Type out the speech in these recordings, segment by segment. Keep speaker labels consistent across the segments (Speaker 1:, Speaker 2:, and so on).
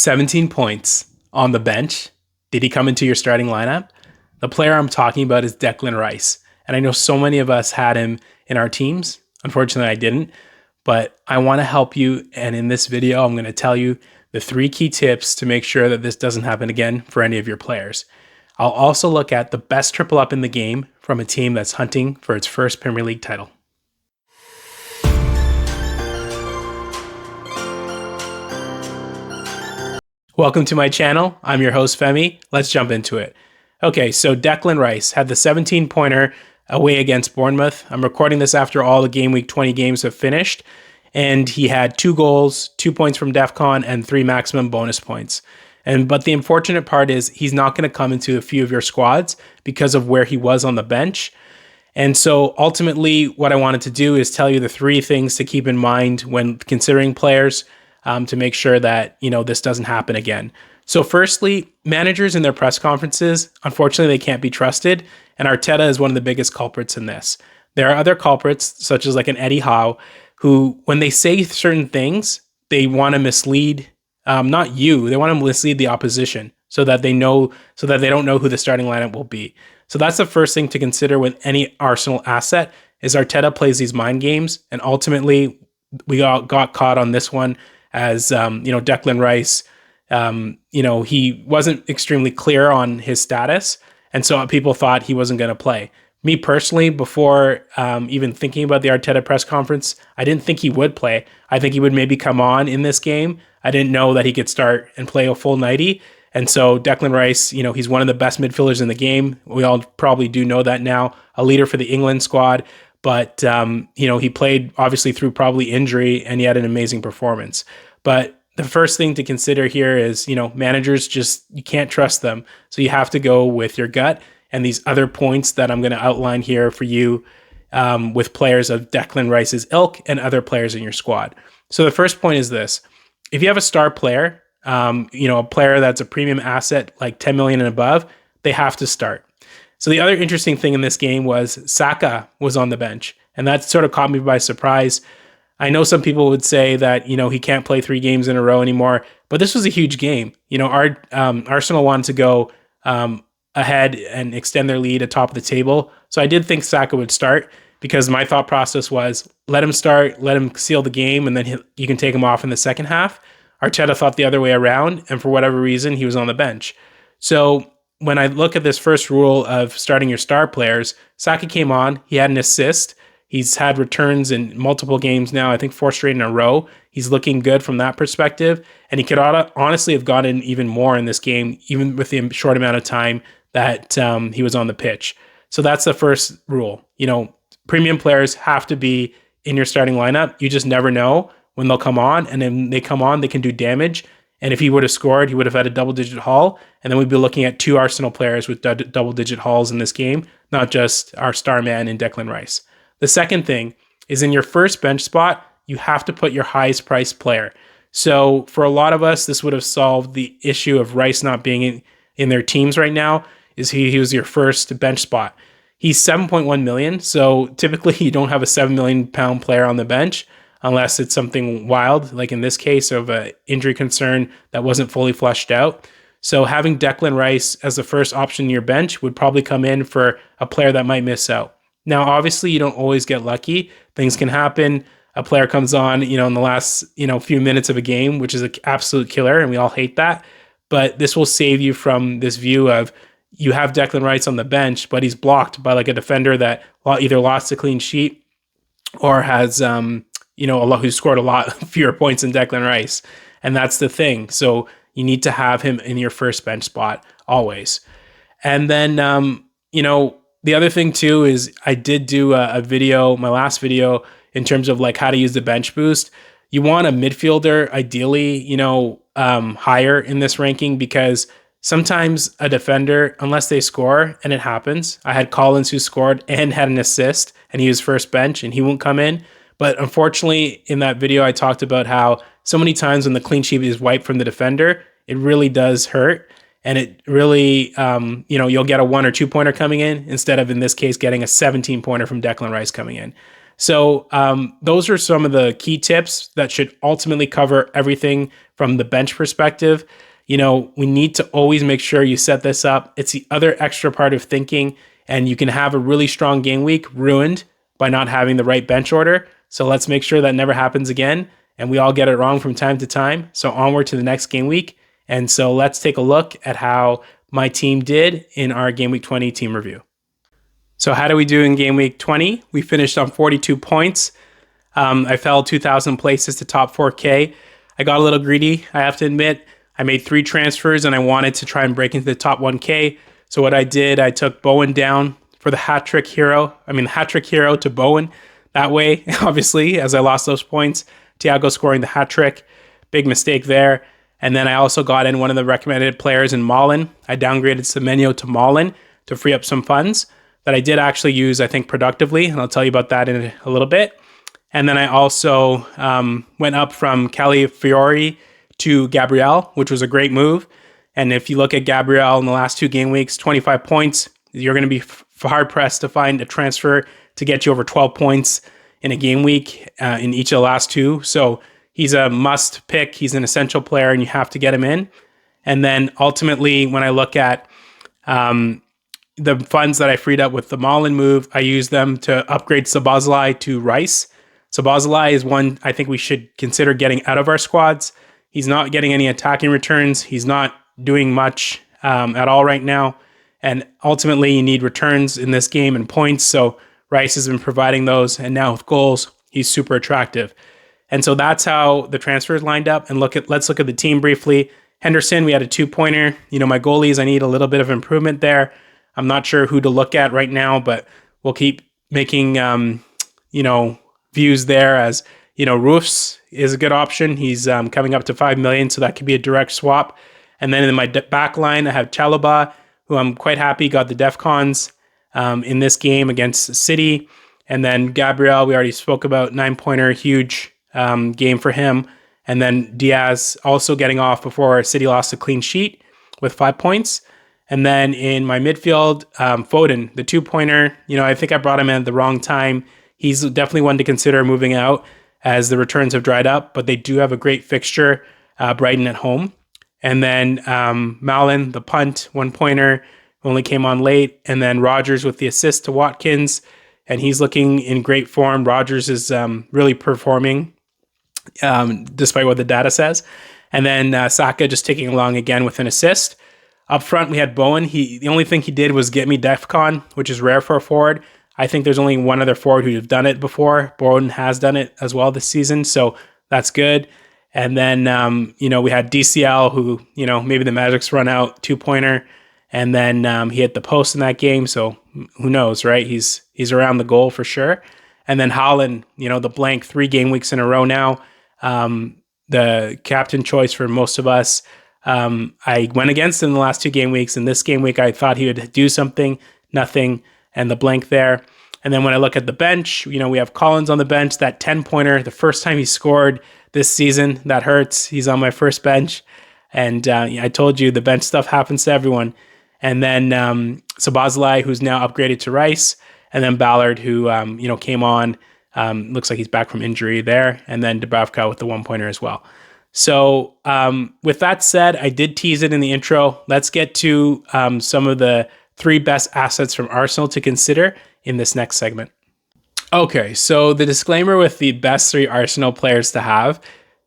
Speaker 1: 17 points on the bench. Did he come into your starting lineup? The player I'm talking about is Declan Rice. And I know so many of us had him in our teams. Unfortunately, I didn't. But I want to help you. And in this video, I'm going to tell you the 3 key tips to make sure that this doesn't happen again for any of your players. I'll also look at the best triple up in the game from a team that's hunting for its first Premier League title. Welcome to my channel. I'm your host, Femi. Let's jump into it. Okay, so Declan Rice had the 17-pointer away against Bournemouth. I'm recording this after all the Game Week 20 games have finished, and he had 2 goals, 2 points from DEFCON, and 3 maximum bonus points. But the unfortunate part is he's not going to come into a few of your squads because of where he was on the bench. And so ultimately, what I wanted to do is tell you the 3 things to keep in mind when considering players to make sure that, this doesn't happen again. So firstly, managers in their press conferences, unfortunately, they can't be trusted. And Arteta is one of the biggest culprits in this. There are other culprits, such as like an Eddie Howe, who, when they say certain things, they want to mislead, not you, they want to mislead the opposition so that they don't know who the starting lineup will be. So that's the first thing to consider with any Arsenal asset is Arteta plays these mind games. And ultimately, we got caught on this one as, Declan Rice, he wasn't extremely clear on his status. And so people thought he wasn't going to play. Me personally, before even thinking about the Arteta press conference, I didn't think he would play. I think he would maybe come on in this game. I didn't know that he could start and play a full 90. And so Declan Rice, he's one of the best midfielders in the game. We all probably do know that now, a leader for the England squad. But, he played obviously through probably injury and he had an amazing performance. But the first thing to consider here is, managers you can't trust them. So you have to go with your gut and these other points that I'm going to outline here for you with players of Declan Rice's ilk and other players in your squad. So the first point is this. If you have a star player, a player that's a premium asset, like 10 million and above, they have to start. So the other interesting thing in this game was Saka was on the bench, and that sort of caught me by surprise. I know some people would say that, he can't play 3 games in a row anymore, but this was a huge game. Arsenal wanted to go ahead and extend their lead atop of the table. So I did think Saka would start because my thought process was let him start, let him seal the game, and then you can take him off in the second half. Arteta thought the other way around, and for whatever reason, he was on the bench. So when I look at this first rule of starting your star players, Saka came on, he had an assist. He's had returns in multiple games now, I think 4 straight in a row. He's looking good from that perspective. And he could honestly have gotten even more in this game, even with the short amount of time that he was on the pitch. So that's the first rule. Premium players have to be in your starting lineup. You just never know when they'll come on. And then they come on, they can do damage. And if he would have scored, he would have had a double-digit haul. And then we'd be looking at 2 Arsenal players with double-digit hauls in this game, not just our star man in Declan Rice. The second thing is in your first bench spot, you have to put your highest priced player. So for a lot of us, this would have solved the issue of Rice not being in their teams right now, is he was your first bench spot. He's 7.1 million. So typically you don't have a £7 million player on the bench unless it's something wild, like in this case of an injury concern that wasn't fully fleshed out. So having Declan Rice as the first option in your bench would probably come in for a player that might miss out. Now, obviously, you don't always get lucky. Things can happen. A player comes on, in the last, few minutes of a game, which is an absolute killer, and we all hate that. But this will save you from this view of you have Declan Rice on the bench, but he's blocked by like a defender that either lost a clean sheet or has, who scored a lot fewer points than Declan Rice. And that's the thing. So you need to have him in your first bench spot always. And then, the other thing too is I did do a video, my last video, in terms of like how to use the bench boost. You want a midfielder, ideally, higher in this ranking because sometimes a defender, unless they score, and it happens. I had Collins who scored and had an assist, and he was first bench, and he won't come in. But unfortunately, in that video, I talked about how so many times when the clean sheet is wiped from the defender, it really does hurt. And it really, you'll get a 1 or 2 pointer coming in instead of, in this case, getting a 17 pointer from Declan Rice coming in. So those are some of the key tips that should ultimately cover everything from the bench perspective. We need to always make sure you set this up. It's the other extra part of thinking, and you can have a really strong game week ruined by not having the right bench order. So let's make sure that never happens again. And we all get it wrong from time to time. So onward to the next game week. And so let's take a look at how my team did in our Game Week 20 team review. So how do we do in Game Week 20? We finished on 42 points. I fell 2,000 places to top 4K. I got a little greedy, I have to admit. I made 3 transfers and I wanted to try and break into the top 1K. So what I did, I took Bowen down for the hat-trick hero. The hat-trick hero to Bowen. That way, obviously, as I lost those points, Thiago scoring the hat-trick. Big mistake there. And then I also got in one of the recommended players in Malen. I downgraded Semenyo to Malen to free up some funds that I did actually use, I think, productively. And I'll tell you about that in a little bit. And then I also went up from Calafiori to Gabriel, which was a great move. And if you look at Gabriel in the last 2 game weeks, 25 points, you're going to be hard-pressed to find a transfer to get you over 12 points in a game week in each of the last 2. So he's a must pick. He's an essential player, and you have to get him in. And then ultimately, when I look at the funds that I freed up with the Malen move, I use them to upgrade Szoboszlai to Rice. Szoboszlai is one I think we should consider getting out of our squads. He's not getting any attacking returns. He's not doing much at all right now. And ultimately, you need returns in this game and points. So Rice has been providing those. And now with goals, he's super attractive. And so that's how the transfers lined up. And let's look at the team briefly. Henderson, we had a 2-pointer. My goalies, I need a little bit of improvement there. I'm not sure who to look at right now, but we'll keep making, views there as, Roofs is a good option. He's coming up to 5 million, so that could be a direct swap. And then in my back line, I have Chalobah, who I'm quite happy got the DEFCONs in this game against City. And then Gabriel, we already spoke about, 9-pointer, huge game for him. And then Diaz also getting off before City lost a clean sheet with 5 points. And then in my midfield, Foden, the 2-pointer, I think I brought him in at the wrong time. He's definitely one to consider moving out as the returns have dried up, but they do have a great fixture, Brighton at home. And then Malen, the punt, 1-pointer, only came on late. And then Rodgers with the assist to Watkins, and he's looking in great form. Rodgers is really performing, despite what the data says. And then Saka just ticking along again with an assist. Up front, we had Bowen. The only thing he did was get me DEFCON, which is rare for a forward. I think there's only one other forward who've done it before. Bowen has done it as well this season, so that's good. And then, we had DCL, who, maybe the Magic's run out, 2-pointer. And then he hit the post in that game, so who knows, right? He's around the goal for sure. And then Haaland, the blank 3 game weeks in a row now. The captain choice for most of us. I went against him the last 2 game weeks. In this game week, I thought he would do something, nothing, and the blank there. And then when I look at the bench, we have Collins on the bench, that 10-pointer, the first time he scored this season. That hurts. He's on my first bench. And I told you the bench stuff happens to everyone. And then Szoboszlai, who's now upgraded to Rice. And then Ballard, who came on. Looks like he's back from injury there. And then Dubravka with the 1-pointer as well. So with that said, I did tease it in the intro. Let's get to some of the 3 best assets from Arsenal to consider in this next segment. Okay, so the disclaimer with the best 3 Arsenal players to have,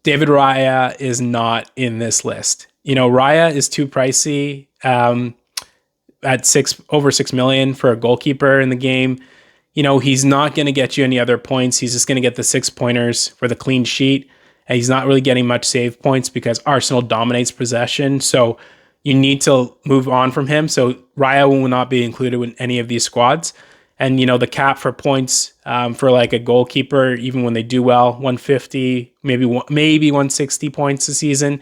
Speaker 1: David Raya is not in this list. Raya is too pricey at over 6 million for a goalkeeper in the game. He's not going to get you any other points. He's just going to get the 6 pointers for the clean sheet. And he's not really getting much save points because Arsenal dominates possession. So you need to move on from him. So Raya will not be included in any of these squads. And, the cap for points for like a goalkeeper, even when they do well, 150, maybe 160 points a season.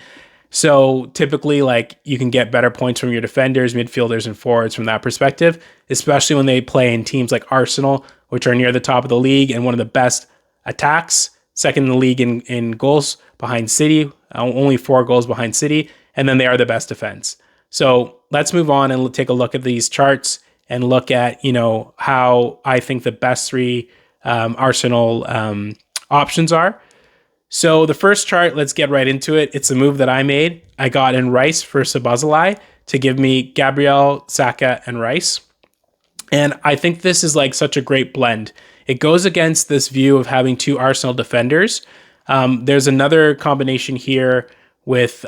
Speaker 1: So typically, you can get better points from your defenders, midfielders, and forwards from that perspective, especially when they play in teams like Arsenal, which are near the top of the league and one of the best attacks, second in the league in goals behind City, only 4 goals behind City, and then they are the best defense. So let's move on and take a look at these charts and look at, how I think the best 3 Arsenal options are. So the first chart, let's get right into it. It's a move that I made. I got in Rice for Szoboszlai to give me Gabriel, Saka, and Rice. And I think this is like such a great blend. It goes against this view of having two Arsenal defenders. There's another combination here with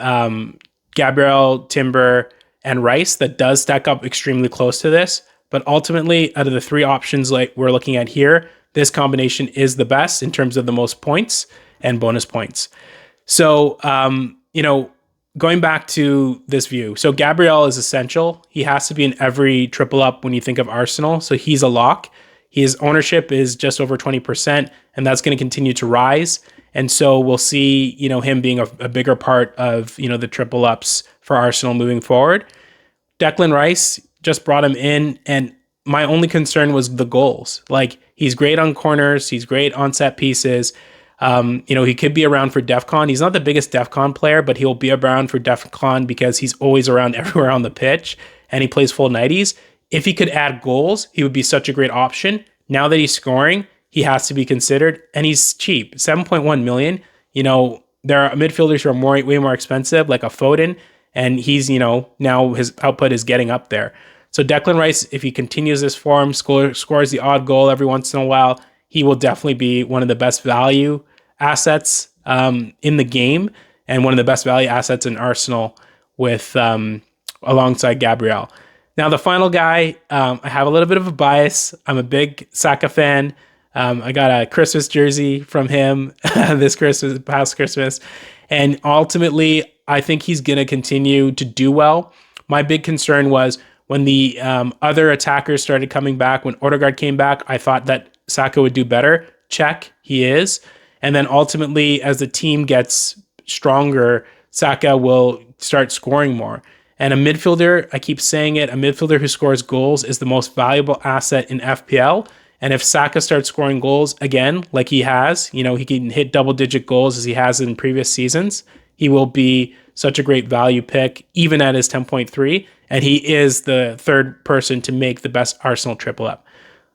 Speaker 1: Gabriel, Timber, and Rice that does stack up extremely close to this. But ultimately, out of the three options like we're looking at here, this combination is the best in terms of the most points and bonus points. So, going back to this view, so Gabriel is essential. He has to be in every triple up when you think of Arsenal. So he's a lock. His ownership is just over 20%, and that's going to continue to rise. And so we'll see, him being a bigger part of, the triple ups for Arsenal moving forward. Declan Rice, just brought him in, and my only concern was the goals. Like, he's great on corners, he's great on set pieces. He could be around for DEFCON. He's not the biggest DEFCON player, but he'll be around for DEFCON because he's always around everywhere on the pitch, and he plays full 90s. If he could add goals, he would be such a great option. Now that he's scoring, he has to be considered, and he's cheap, 7.1 million. There are midfielders who are way more expensive, like a Foden, and he's, now his output is getting up there. So Declan Rice, if he continues this form, scores the odd goal every once in a while, he will definitely be one of the best value assets in the game, and one of the best value assets in Arsenal with alongside Gabriel. Now, the final guy, I have a little bit of a bias. I'm a big Saka fan. I got a Christmas jersey from him past Christmas. And ultimately, I think he's going to continue to do well. My big concern was when the other attackers started coming back, when Odegaard came back, I thought that Saka would do better. Check, he is. And then ultimately, as the team gets stronger, Saka will start scoring more. And a midfielder, I keep saying it, a midfielder who scores goals is the most valuable asset in FPL. And if Saka starts scoring goals again, like he has, he can hit double-digit goals as he has in previous seasons, he will be such a great value pick, even at his 10.3. And he is the third person to make the best Arsenal triple up.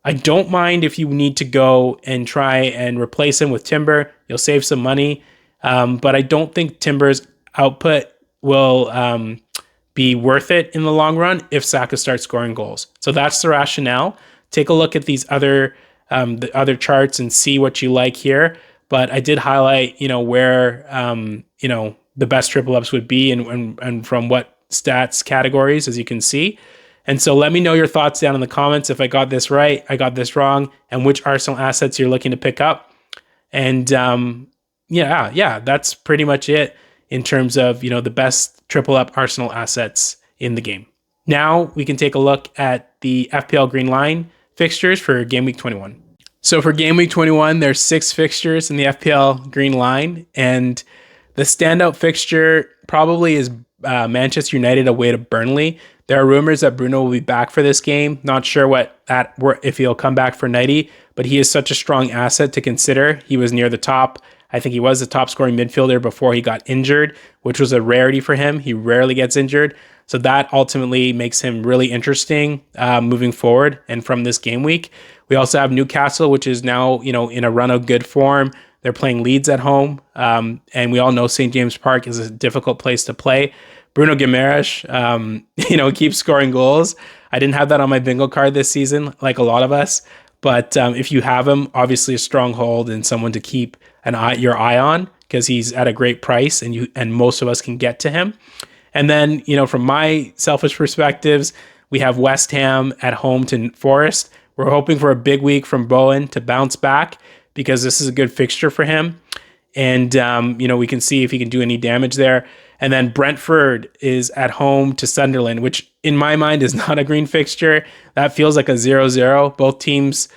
Speaker 1: I don't mind if you need to go and try and replace him with Timber. You'll save some money. But I don't think Timber's output will be worth it in the long run if Saka starts scoring goals. So that's the rationale. Take a look at these the other charts and see what you like here. But I did highlight, where the best triple ups would be and from what stats categories, as you can see. And so let me know your thoughts down in the comments if I got this right, I got this wrong, and which Arsenal assets you're looking to pick up. And that's pretty much it in terms of, the best triple up Arsenal assets in the game. Now we can take a look at the FPL Green Line fixtures for Game Week 21. So for Game Week 21, there's 6 fixtures in the FPL Green Line, and the standout fixture probably is Manchester United away to Burnley. There are rumors that Bruno will be back for this game. Not sure if he'll come back for 90, but he is such a strong asset to consider. He was near the top. I think he was the top scoring midfielder before he got injured, which was a rarity for him. He rarely gets injured. So that ultimately makes him really interesting moving forward and from this game week. We also have Newcastle, which is now, in a run of good form. They're playing Leeds at home. And we all know St. James Park is a difficult place to play. Bruno Guimaraes, keeps scoring goals. I didn't have that on my bingo card this season, like a lot of us. But if you have him, obviously a stronghold and someone to keep your eye on because he's at a great price and most of us can get to him. And then, from my selfish perspectives, we have West Ham at home to Forest. We're hoping for a big week from Bowen to bounce back because this is a good fixture for him. And, we can see if he can do any damage there. And then Brentford is at home to Sunderland, which in my mind is not a green fixture. That feels like a 0-0. Both teams,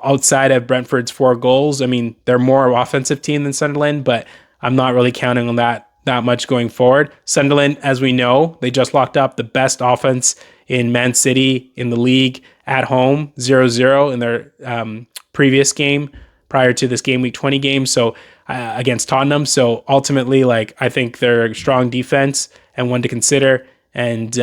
Speaker 1: outside of Brentford's 4 goals. I mean, they're more offensive team than Sunderland, but I'm not really counting on that much going forward. Sunderland, as we know, they just locked up the best offense in Man City in the league at home, 0-0 in their previous game prior to this Game Week 20 game. So against Tottenham. So ultimately, I think they're a strong defense and one to consider. And,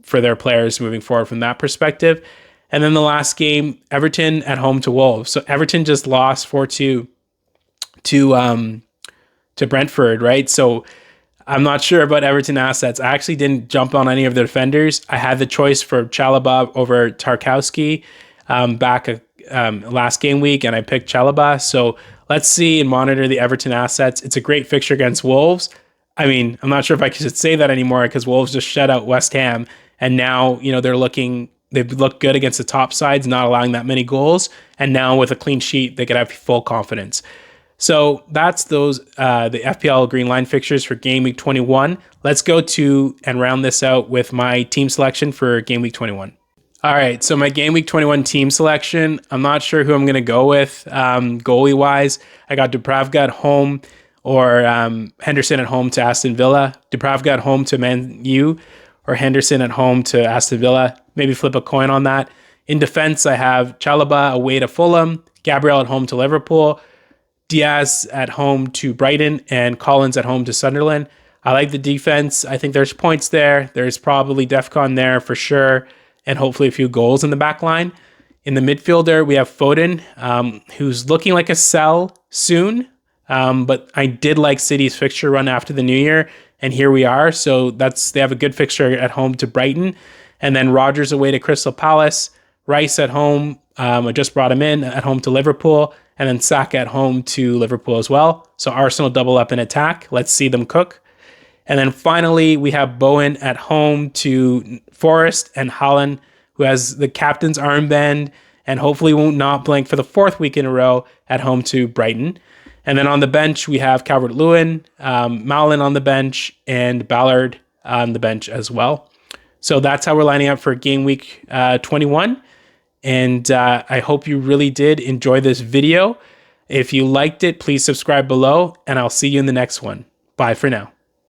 Speaker 1: for their players moving forward from that perspective. And then the last game, Everton at home to Wolves. So Everton just lost 4-2 to Brentford, right? So I'm not sure about Everton assets. I actually didn't jump on any of the defenders. I had the choice for Chalobah over Tarkowski last game week, and I picked Chalobah. So let's see and monitor the Everton assets. It's a great fixture against Wolves. I mean, I'm not sure if I should say that anymore because Wolves just shut out West Ham, and now they've looked good against the top sides, not allowing that many goals. And now with a clean sheet, they could have full confidence. So that's the FPL Green Line fixtures for Game Week 21. Let's go to and round this out with my team selection for Game Week 21. All right, so my Game Week 21 team selection, I'm not sure who I'm going to go with goalie-wise. I got Dubravka at home or Henderson at home to Aston Villa. Dubravka at home to Man U or Henderson at home to Aston Villa. Maybe flip a coin on that. In defense, I have Chalobah away to Fulham, Gabriel at home to Liverpool, Diaz at home to Brighton, and Collins at home to Sunderland. I like the defense. I think there's points there. There's probably DEFCON there for sure, and hopefully a few goals in the back line. In the midfielder, we have Foden, who's looking like a sell soon, but I did like City's fixture run after the new year, and here we are. So they have a good fixture at home to Brighton, and then Rodgers away to Crystal Palace, Rice at home. I just brought him in at home to Liverpool, and then Saka at home to Liverpool as well. So Arsenal double up in attack. Let's see them cook. And then finally, we have Bowen at home to Forest and Haaland, who has the captain's armband and hopefully won't not blink for the fourth week in a row at home to Brighton. And then on the bench, we have Calvert-Lewin, Malen on the bench, and Ballard on the bench as well. So that's how we're lining up for Game Week 21. And I hope you really did enjoy this video. If you liked it, please subscribe below, and I'll see you in the next one. Bye for now.